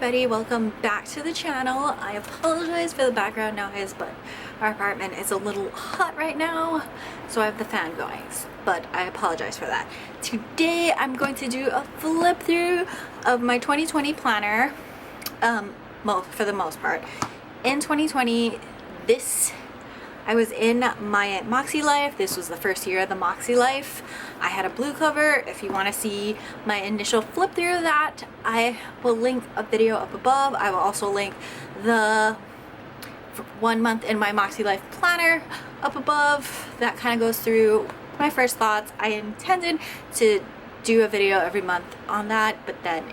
everybody, welcome back to the channel. I apologize for the background noise, but our apartment is a little hot right now, so I have the fan going, but I apologize for that. Today I'm going to do a flip through of my 2020 planner, for the most part. In 2020, I was in my MakseLife. This was the first year of the MakseLife. I had a blue cover. If you want to see my initial flip through of that, I will link a video up above. I will also link the 1 month in my MakseLife planner up above. That kind of goes through my first thoughts. I intended to do a video every month on that, but then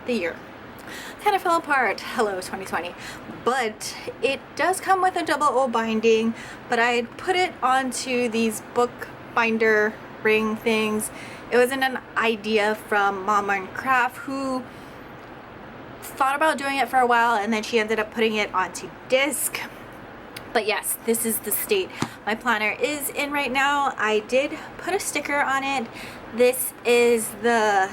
the year kind of fell apart. Hello 2020. But it does come with a double O binding, but I had put it onto these book binder ring things. It wasn't an idea from Mama and Craft, who thought about doing it for a while, and then she ended up putting it onto disc. But yes, this is the state my planner is in right now. I did put a sticker on it. This is the,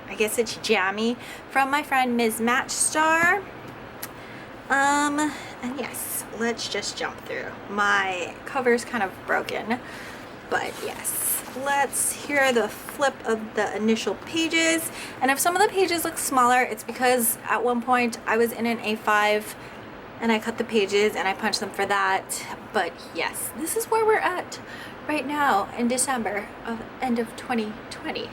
I guess it's jammy, from my friend Ms. Matchstar. And yes, let's just jump through. My cover's kind of broken, but yes, let's hear the flip of the initial pages. And if some of the pages look smaller, it's because at one point I was in an A5 and I cut the pages and I punched them for that. But yes, this is where we're at right now in December of end of 2020.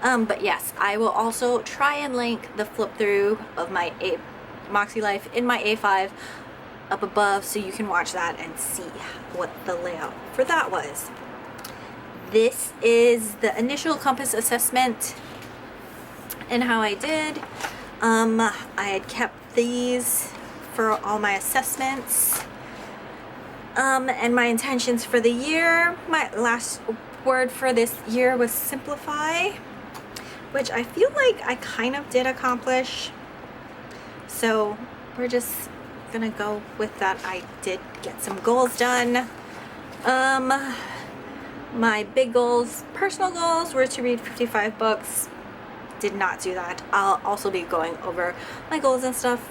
But yes, I will also try and link the flip through of my MakseLife in my A5 up above, so you can watch that and see what the layout for that was. This is the initial compass assessment and how I did. I had kept these for all my assessments. And my intentions for the year, my last word for this year was simplify, which I feel like I kind of did accomplish. So we're just gonna go with that. I did get some goals done. My big goals, personal goals, were to read 55 books. Did not do that. I'll also be going over my goals and stuff.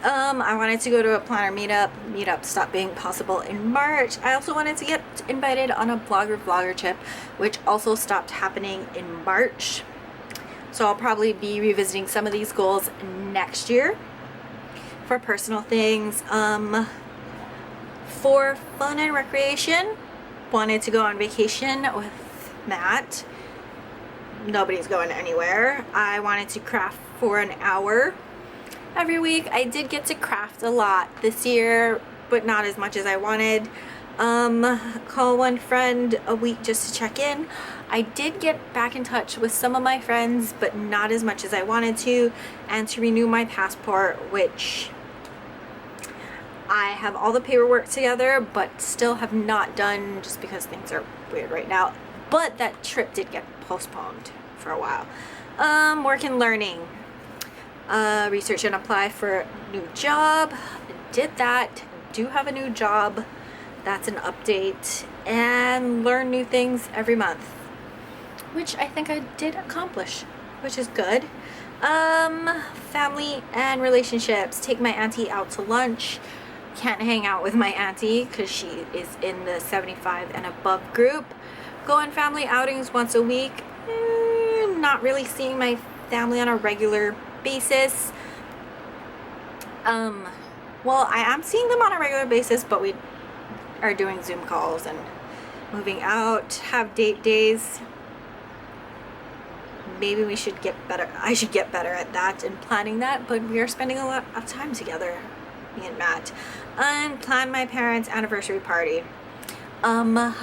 I wanted to go to a planner meetup. Meetup stopped being possible in March. I also wanted to get invited on a vlogger trip, which also stopped happening in March. So I'll probably be revisiting some of these goals next year. For personal things, for fun and recreation, wanted to go on vacation with Matt. Nobody's going anywhere. I wanted to craft for an hour every week. I did get to craft a lot this year, but not as much as I wanted. Call one friend a week just to check in. I did get back in touch with some of my friends, but not as much as I wanted to, and to renew my passport, which I have all the paperwork together, but still have not done, just because things are weird right now. But that trip did get postponed for a while. Work and learning. Research and apply for a new job. Did that. Do have a new job. That's an update. And learn new things every month, which I think I did accomplish, which is good. Family and relationships. Take my auntie out to lunch. Can't hang out with my auntie because she is in the 75 and above group. Go on family outings once a week. Not really seeing my family on a regular basis. Well, I am seeing them on a regular basis, but we are doing Zoom calls and moving out, have date days. Maybe we should get better. I should get better at that and planning that, but we are spending a lot of time together, me and Matt. And plan my parents' anniversary party. My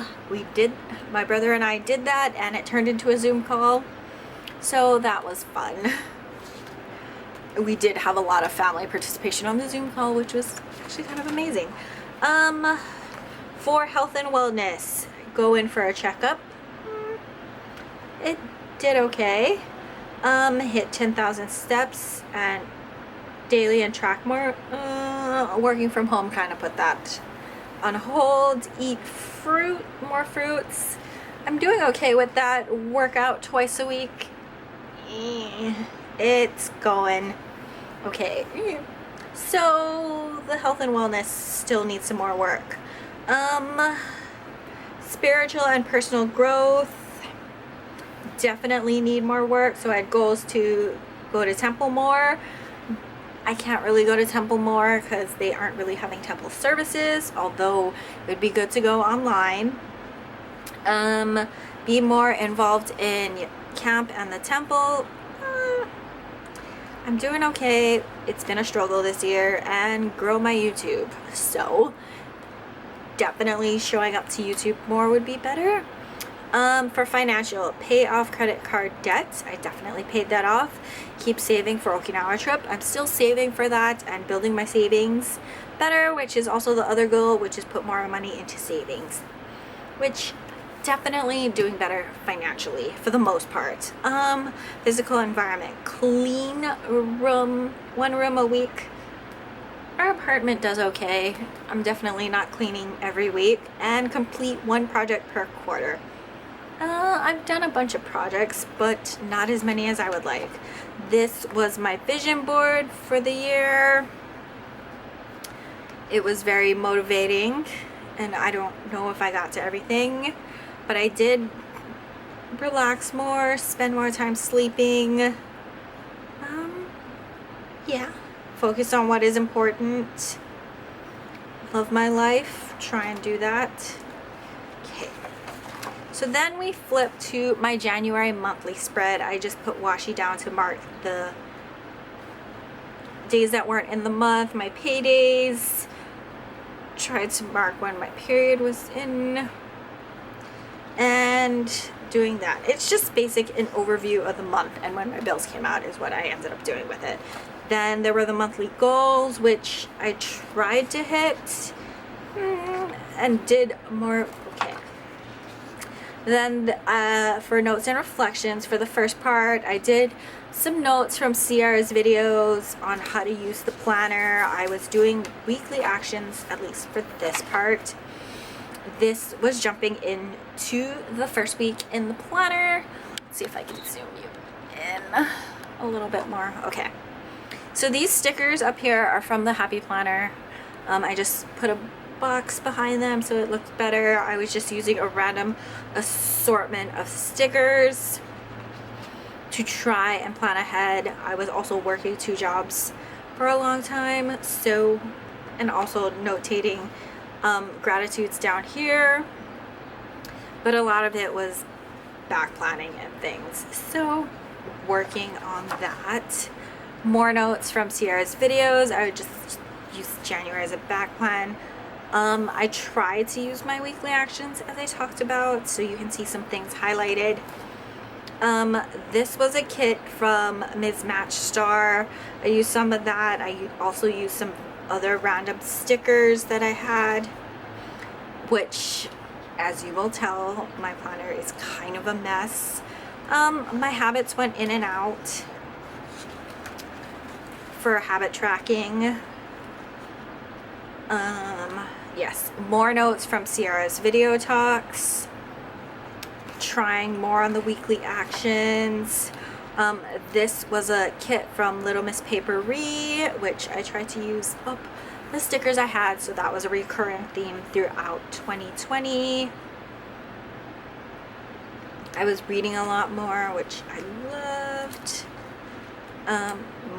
brother and I did that, and it turned into a Zoom call, so that was fun. We did have a lot of family participation on the Zoom call, which was actually kind of amazing. For health and wellness, go in for a checkup. It did okay. Hit 10,000 steps and daily and track more. Working from home kind of put that on hold. Eat fruit, more fruits. I'm doing okay with that. Work out twice a week. It's going. Okay, so the health and wellness still needs some more work. Spiritual and personal growth definitely need more work. So I had goals to go to temple more. I can't really go to temple more because they aren't really having temple services, although it would be good to go online. Be more involved in camp and the temple. I'm doing okay. It's been a struggle this year, and grow my YouTube. So definitely showing up to YouTube more would be better. For financial, pay off credit card debt. I definitely paid that off. Keep saving for Okinawa trip. I'm still saving for that and building my savings better, which is also the other goal, which is put more money into savings, which definitely doing better financially for the most part. Physical environment, clean room, 1 room a week. Our apartment does okay. I'm definitely not cleaning every week, and complete 1 project per quarter. I've done a bunch of projects, but not as many as I would like. This was my vision board for the year. It was very motivating, and I don't know if I got to everything, but I did relax more, spend more time sleeping. Yeah, focus on what is important. Love my life, try and do that. Okay. So then we flip to my January monthly spread. I just put washi down to mark the days that weren't in the month, my paydays. Tried to mark when my period was in, and doing that. It's just basic an overview of the month and when my bills came out is what I ended up doing with it. Then there were the monthly goals, which I tried to hit and did more. Okay. Then for notes and reflections, for the first part, I did some notes from Ciara's videos on how to use the planner. I was doing weekly actions, at least for this part. This was jumping into the first week in the planner. Let's see if I can zoom you in a little bit more. Okay. So these stickers up here are from the Happy Planner. I just put a box behind them so it looked better. I was just using a random assortment of stickers to try and plan ahead. I was also working 2 jobs for a long time, so, and also notating gratitudes down here, but a lot of it was back planning and things, so working on that. More notes from Ciara's videos. I would just use January as a back plan. I tried to use my weekly actions as I talked about, so you can see some things highlighted. This was a kit from Ms. Match Star. I used some of that. I also used some other random stickers that I had, which, as you will tell, my planner is kind of a mess. My habits went in and out for habit tracking. Yes, more notes from Ciara's video talks. Trying more on the weekly actions. This was a kit from Little Miss Papery, which I tried to use up the stickers I had, so that was a recurring theme throughout 2020. I was reading a lot more, which I loved.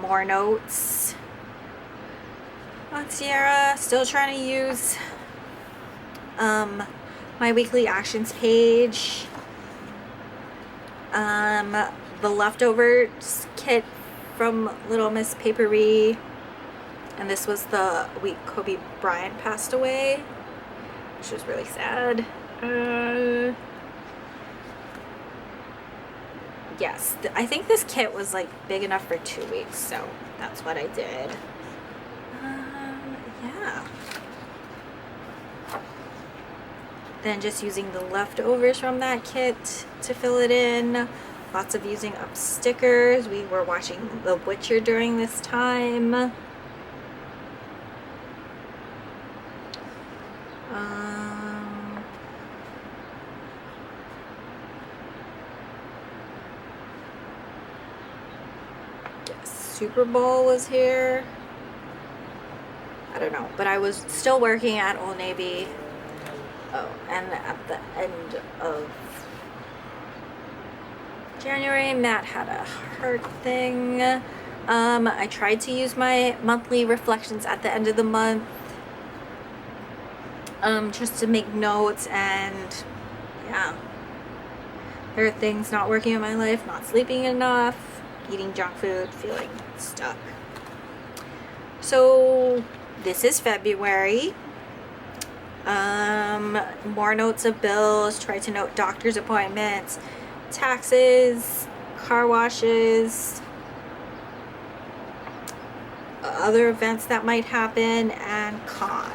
More notes on Ciara. Still trying to use my weekly actions page. The leftovers kit from Little Miss Papery, and this was the week Kobe Bryant passed away, which was really sad. Yes, I think this kit was like big enough for 2 weeks, so that's what I did. Yeah. Then just using the leftovers from that kit to fill it in. Lots of using up stickers. We were watching The Witcher during this time. Yes. Super Bowl was here. I don't know, but I was still working at Old Navy. Oh, and at the end of January, Matt had a heart thing. I tried to use my monthly reflections at the end of the month, just to make notes, and yeah, there are things not working in my life: not sleeping enough, eating junk food, feeling stuck. So this is February. More notes of bills. Try to note doctor's appointments, taxes, car washes, other events that might happen, and con.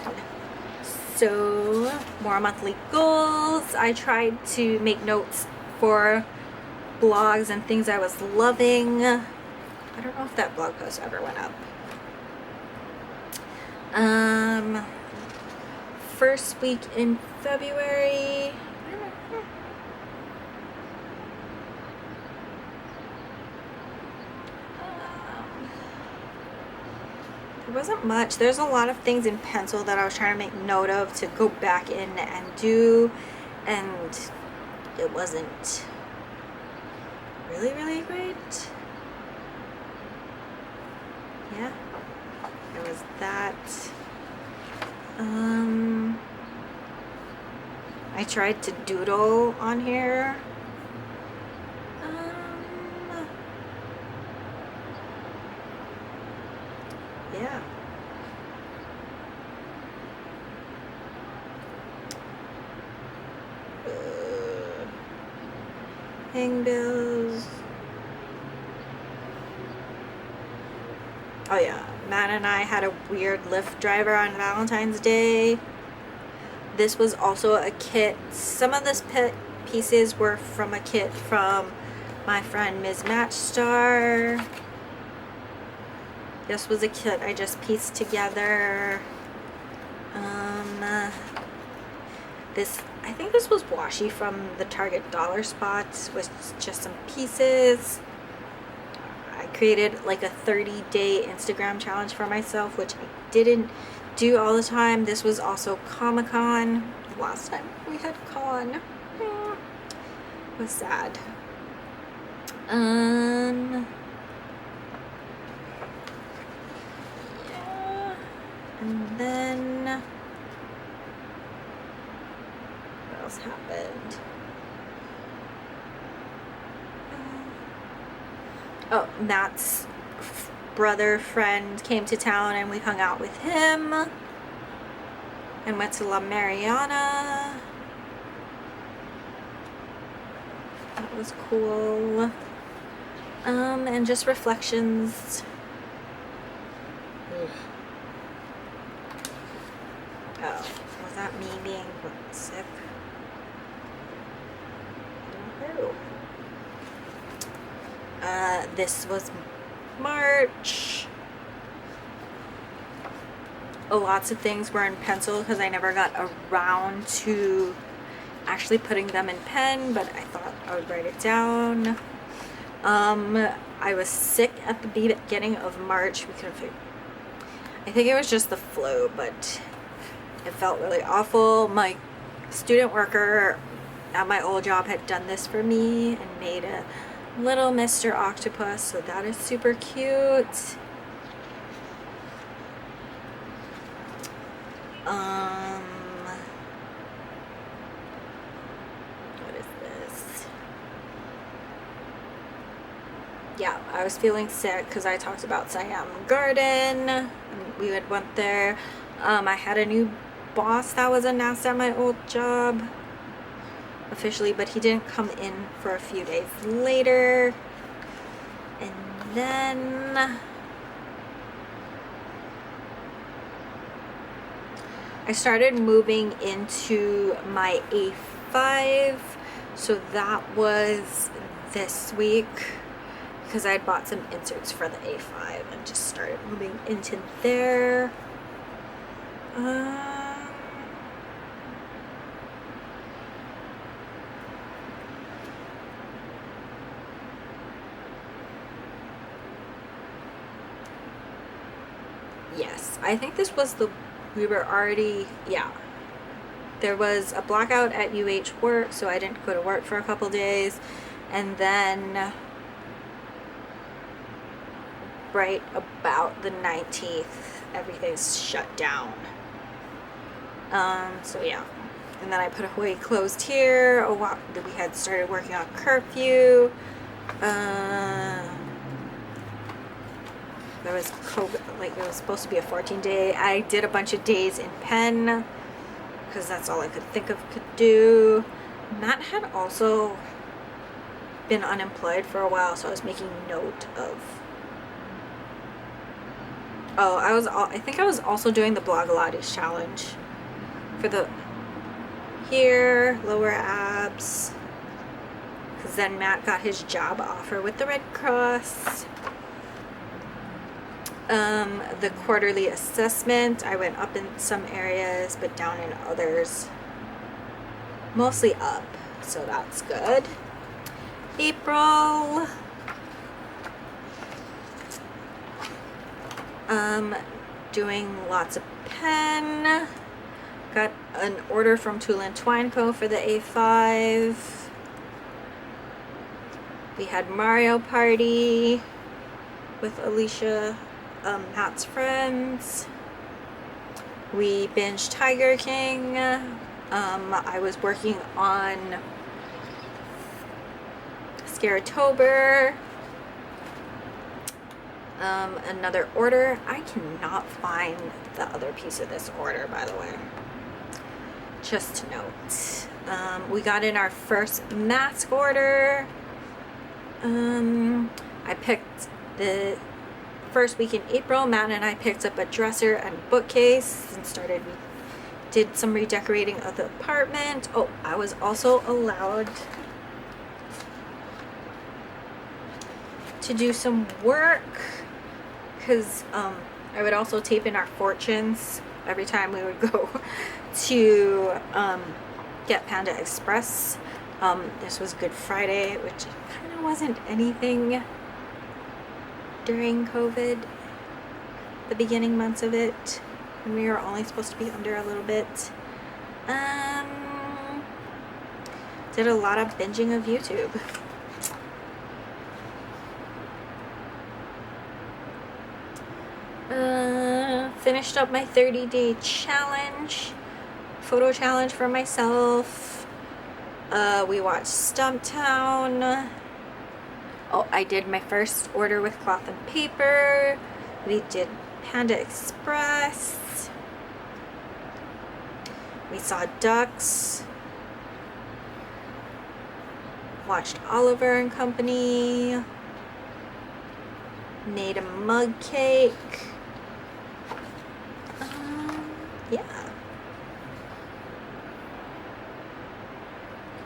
So more monthly goals. I tried to make notes for blogs and things I was loving. I don't know if that blog post ever went up. First week in February. There wasn't much. There's a lot of things in pencil that I was trying to make note of to go back in and do, and it wasn't really great. Yeah, there was that. I tried to doodle on here. Yeah. Paying bills. Oh yeah, Matt and I had a weird Lyft driver on Valentine's Day. This was also a kit. Some of this pieces were from a kit from my friend Ms. Matchstar. This was a kit I just pieced together. I think this was washi from the Target dollar spots with just some pieces. I created like a 30-day Instagram challenge for myself, which I didn't do all the time. This was also Comic-Con. Last time we had con. It was sad. Yeah. And then what else happened? Oh, Matt's brother friend came to town and we hung out with him and went to La Mariana. That was cool. And just reflections. Oh, was that me being sick? I don't know. This was March. Lots of things were in pencil because I never got around to actually putting them in pen, but I thought I would write it down. I was sick at the beginning of March. I think it was just the flu, but it felt really awful. My student worker at my old job had done this for me and made a little Mr. Octopus, so that is super cute. What is this? Yeah, I was feeling sick because I talked about Siam Garden, and we had went there. I had a new boss that was announced at my old job officially, but he didn't come in for a few days later. And then I started moving into my A5, so that was this week because I had bought some inserts for the A5 and just started moving into there. I think this was we were already, yeah. There was a blackout at UH work, so I didn't go to work for a couple days. And then right about the 19th, everything's shut down. So yeah. And then I put away closed here. We had started working on curfew. There was COVID, like it was supposed to be a 14-day. I did a bunch of days in pen because that's all I could think of could do. Matt had also been unemployed for a while, so I was making note of. Oh, I think I was also doing the Blogilates challenge for the here, lower abs, because then Matt got his job offer with the Red Cross. The quarterly assessment, I went up in some areas but down in others, mostly up, so that's good. April, doing lots of pen. Got an order from Tool and Twine Co. for the A5. We had Mario Party with Alicia, Matt's friends. We binged Tiger King. I was working on Scaratober. Another order. I cannot find the other piece of this order, by the way. Just to note. We got in our first mask order. I picked the first week in April. Matt and I picked up a dresser and bookcase and we did some redecorating of the apartment. Oh, I was also allowed to do some work because I would also tape in our fortunes every time we would go to get Panda Express. This was Good Friday, which kind of wasn't anything during COVID, the beginning months of it, when we were only supposed to be under a little bit. Did a lot of binging of YouTube. Finished up my 30-day challenge, photo challenge for myself. We watched Stumptown. Oh, I did my first order with cloth and paper. We did Panda Express. We saw ducks. Watched Oliver and Company. Made a mug cake. Yeah.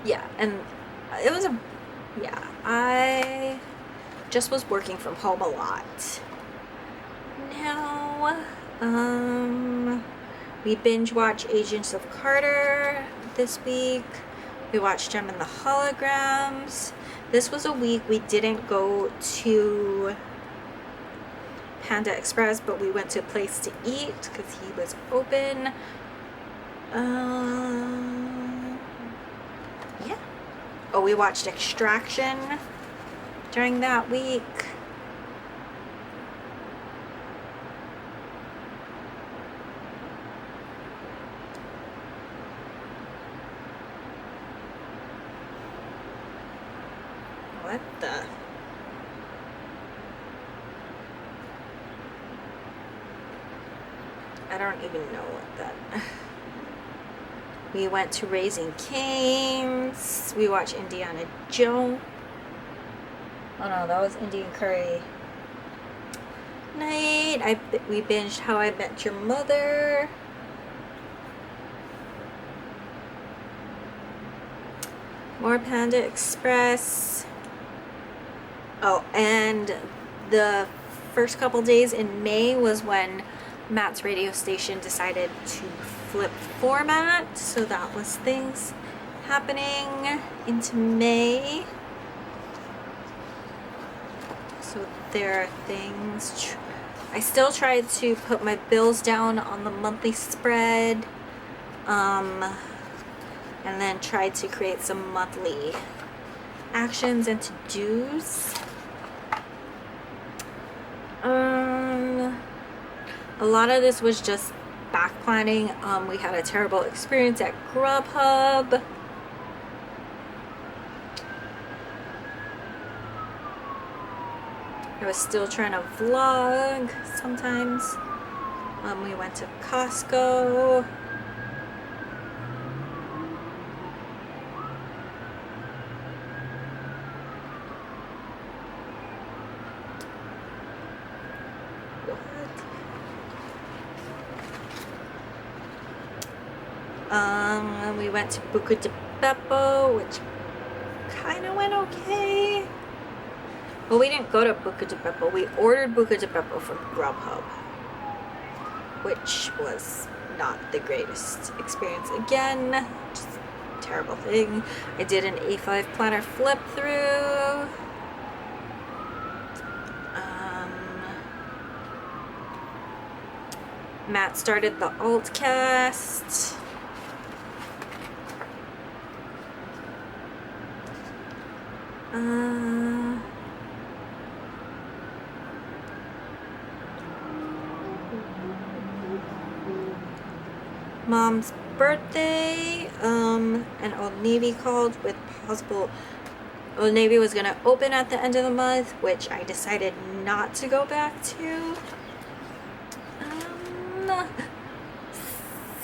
Yeah, and it was I just was working from home a lot. Now, we binge watch Agents of Carter this week. We watched Gem and the Holograms. This was a week we didn't go to Panda Express, but we went to a place to eat because he was open. Yeah. Oh, we watched Extraction during that week. What the? I don't even know what that. We went to Raising Cane's. We watched Indiana Jones. Oh no, that was Indian Curry night. We binged How I Met Your Mother. More Panda Express. Oh, and the first couple days in May was when Matt's radio station decided to flip format, so that was things happening into May. So there are things I still tried to put my bills down on the monthly spread, and then tried to create some monthly actions and to-dos. A lot of this was just back planning. We had a terrible experience at Grubhub. I was still trying to vlog sometimes. We went to Costco. We went to Buca di Beppo, which kind of went okay. Well, we didn't go to Buca di Beppo. We ordered Buca di Beppo from Grubhub, which was not the greatest experience. Again, just a terrible thing. I did an A5 planner flip through. Matt started the alt cast. Mom's birthday, and Old Navy called with possible. Old Navy was gonna open at the end of the month, which I decided not to go back to.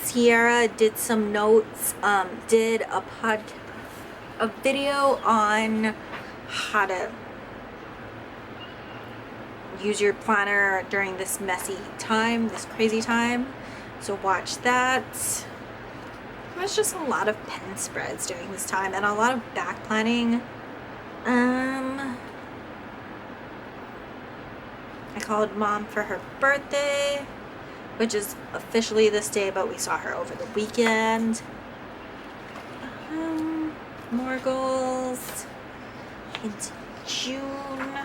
Sierra did some notes, did a video on how to use your planner during this messy time, this crazy time. So watch that. It was just a lot of pen spreads during this time and a lot of back planning. I called Mom for her birthday, which is officially this day, but we saw her over the weekend. More goals into June.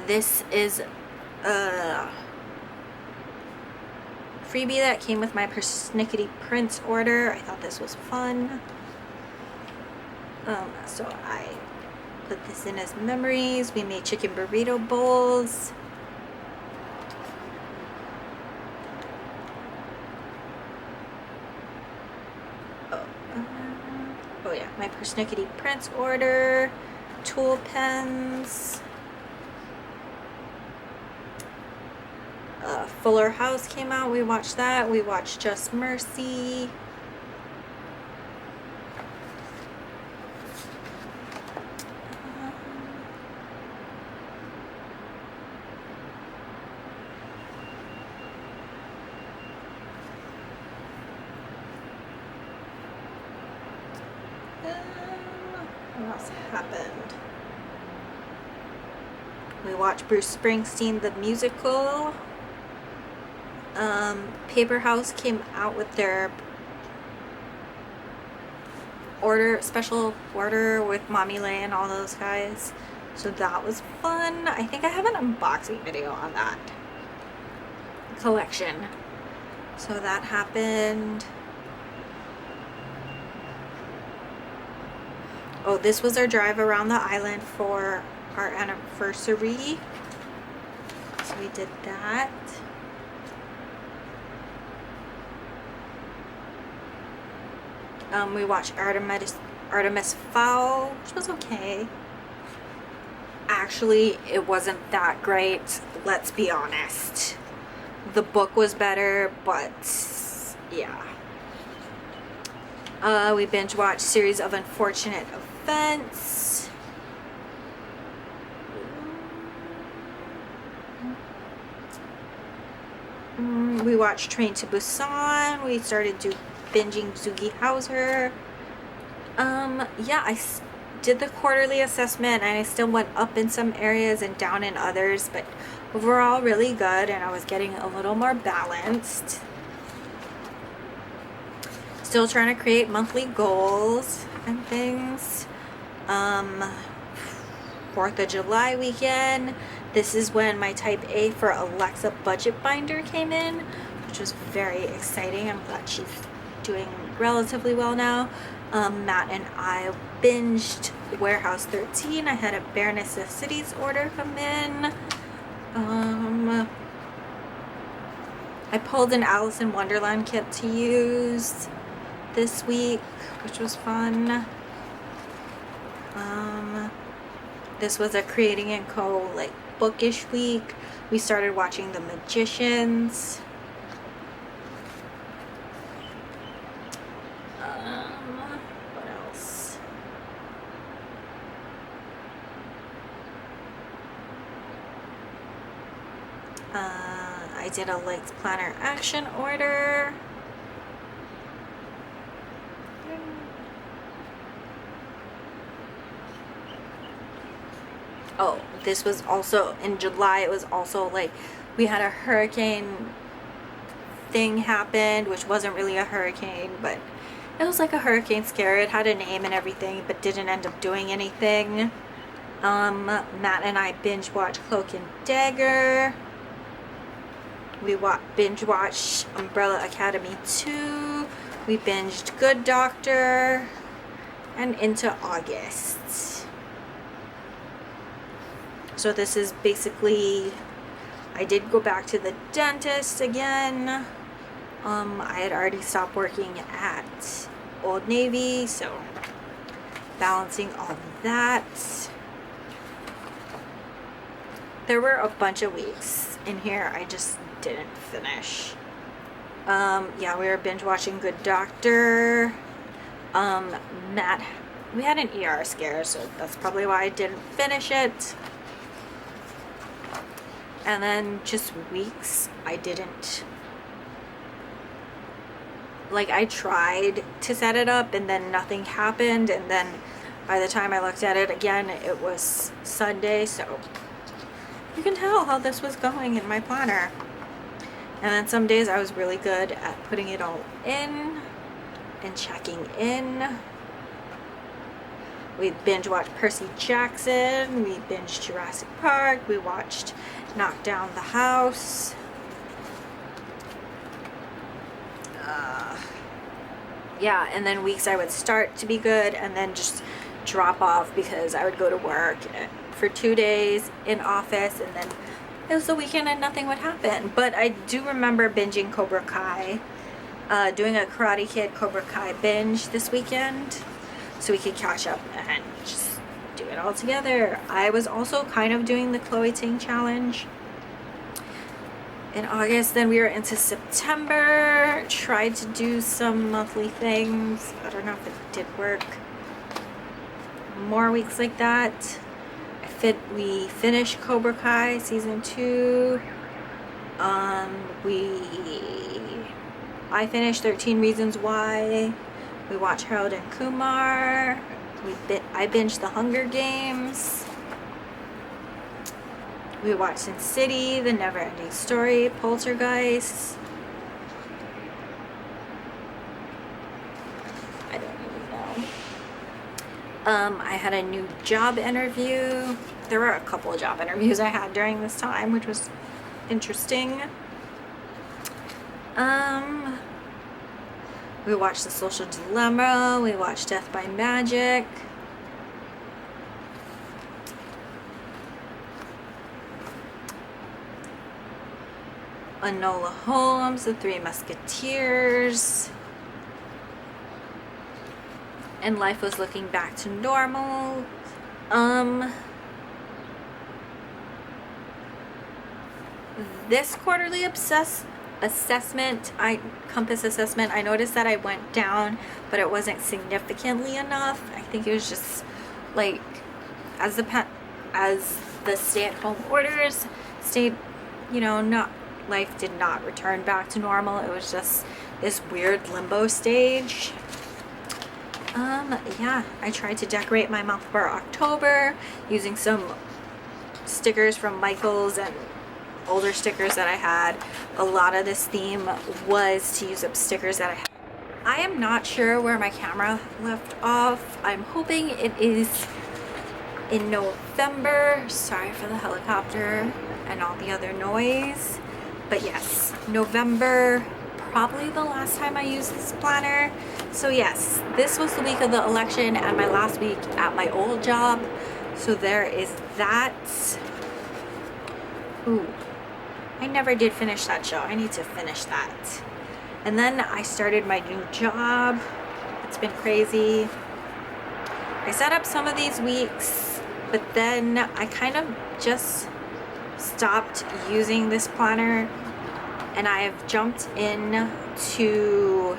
This is a freebie that came with my persnickety prints order. I thought this was fun. So I put this in as memories. We made chicken burrito bowls. Oh yeah, my persnickety prints order, tool pens. Fuller House came out. We watched that. We watched Just Mercy. What else happened? We watched Bruce Springsteen the musical. Paper House came out with their special order with Mommy Lay and all those guys. So that was fun. I think I have an unboxing video on that collection. So that happened. Oh, this was our drive around the island for our anniversary. So we did that. We watched Artemis Fowl, which was okay. Actually, it wasn't that great, let's be honest. The book was better, but yeah. We binge watched Series of Unfortunate Events. We watched Train to Busan. We started binging Zoogie Hauser. Yeah, I did the quarterly assessment and I still went up in some areas and down in others, but overall really good, and I was getting a little more balanced. Still trying to create monthly goals and things. 4th of July weekend. This is when my type A for Alexa budget binder came in, which was very exciting. I'm glad she's doing relatively well now. Matt and I binged Warehouse 13. I had a Bare Necessities order come in. I pulled an Alice in Wonderland kit to use this week, which was fun. This was a Creating & Co. like bookish week. We started watching The Magicians. What else? I did a Liked Planner action order. Oh, this was also in July. It was also like we had a hurricane thing happened, which wasn't really a hurricane, but it was like a hurricane scare. It had a name and everything, but didn't end up doing anything. Matt and I binge watched Cloak and Dagger. We binge watched Umbrella Academy 2. We binged Good Doctor. And into August. So this is basically, I did go back to the dentist again. I had already stopped working at Old Navy, so balancing all of that. There were a bunch of weeks in here I just didn't finish. Yeah, we were binge watching Good Doctor. Matt, we had an ER scare, so that's probably why I didn't finish it. And then just weeks I didn't, like, I tried to set it up and then nothing happened, and then by the time I looked at it again, it was Sunday, so you can tell how this was going in my planner. And then some days I was really good at putting it all in and checking in. We binge watched Percy Jackson, we binged Jurassic Park, we watched Knock Down the House. Yeah, and then weeks I would start to be good and then just drop off because I would go to work for 2 days in office, and then it was the weekend and nothing would happen. But I do remember binging Cobra Kai, doing a Karate Kid Cobra Kai binge this weekend so we could catch up and just do it all together. I was also kind of doing the Chloe Ting challenge in August. Then we were into September, tried to do some monthly things. I don't know if it did work. More weeks like that. We finished Cobra Kai season 2. I finished 13 Reasons Why. We watched Harold and Kumar. I binged The Hunger Games. We watched Sin City, The Never Ending Story, Poltergeist. I don't really know. I had a new job interview. There were a couple of job interviews I had during this time, which was interesting. We watched The Social Dilemma. We watched Death by Magic. Enola Holmes, The Three Musketeers. And life was looking back to normal. This quarterly compass assessment, I noticed that I went down, but it wasn't significantly enough. I think it was just like as the stay-at-home orders stayed, life did not return back to normal. It was just this weird limbo stage. Yeah, I tried to decorate my month for October using some stickers from Michael's and older stickers that I had. A lot of this theme was to use up stickers that I had. I am not sure where my camera left off. I'm hoping it is in November. Sorry for the helicopter and all the other noise. But yes, November, probably the last time I used this planner. So yes, this was the week of the election and my last week at my old job. So there is that. Ooh, I never did finish that show. I need to finish that. And then I started my new job. It's been crazy. I set up some of these weeks, but then I kind of just stopped using this planner, and I have jumped in to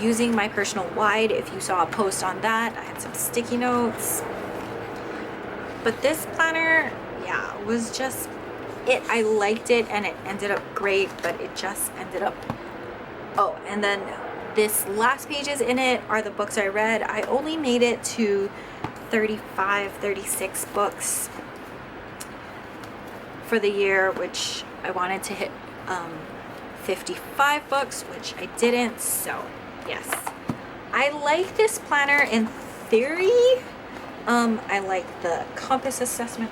using my personal wide. If you saw a post on that, I had some sticky notes. But this planner, yeah, was just it. I liked it and it ended up great, but it just ended up, oh, and then this last pages in it are the books I read. I only made it to 35, 36 books for the year, which I wanted to hit 55 books, which I didn't. So yes, I like this planner in theory. I like the compass assessment.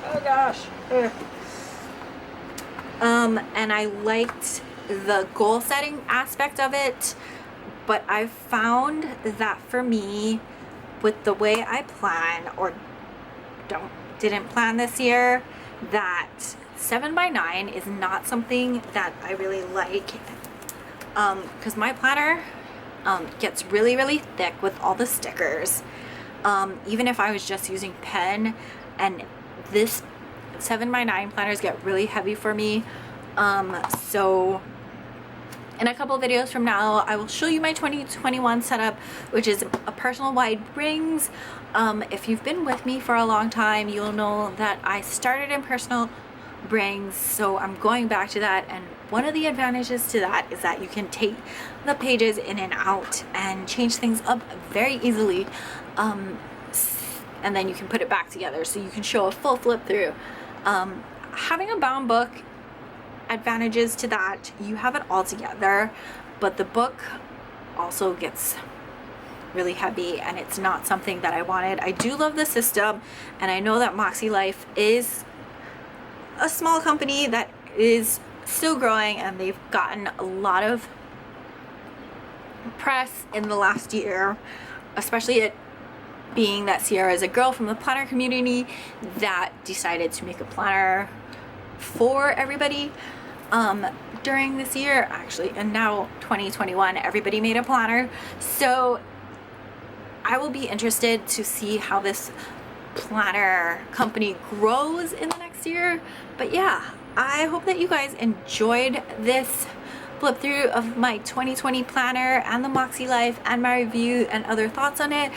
Oh gosh. Ugh. And I liked the goal setting aspect of it, but I found that for me, with the way I plan or didn't plan this year, that 7x9 is not something that I really like, because my planner gets really thick with all the stickers. Even if I was just using pen, and this 7x9 planners get really heavy for me. So in a couple videos from now, I will show you my 2021 setup, which is a personal wide rings. If you've been with me for a long time, you'll know that I started in personal rings, so I'm going back to that. And one of the advantages to that is that you can take the pages in and out and change things up very easily, and then you can put it back together so you can show a full flip through. Having a bound book, advantages to that, you have it all together, but the book also gets really heavy and it's not something that I wanted. I do love the system, and I know that MakseLife is a small company that is still growing, and they've gotten a lot of press in the last year, especially it being that Sierra is a girl from the planner community that decided to make a planner for everybody during this year, actually, and now 2021 everybody made a planner. So I will be interested to see how this planner company grows in the next year. But yeah, I hope that you guys enjoyed this flip through of my 2020 planner and the MakseLife and my review and other thoughts on it.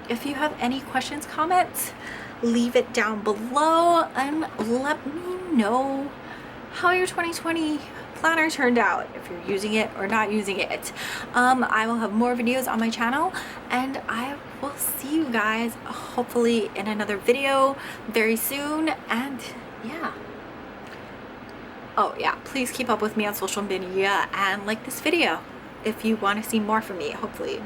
If you have any questions, comments, leave it down below and let me know how your 2020 planner turned out, if you're using it or not using it. I will have more videos on my channel, and I will see you guys hopefully in another video very soon. And yeah, oh yeah, please keep up with me on social media and like this video if you want to see more from me. Hopefully,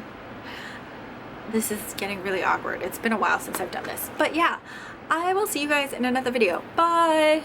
this is getting really awkward. It's been a while since I've done this, but yeah, I will see you guys in another video. Bye.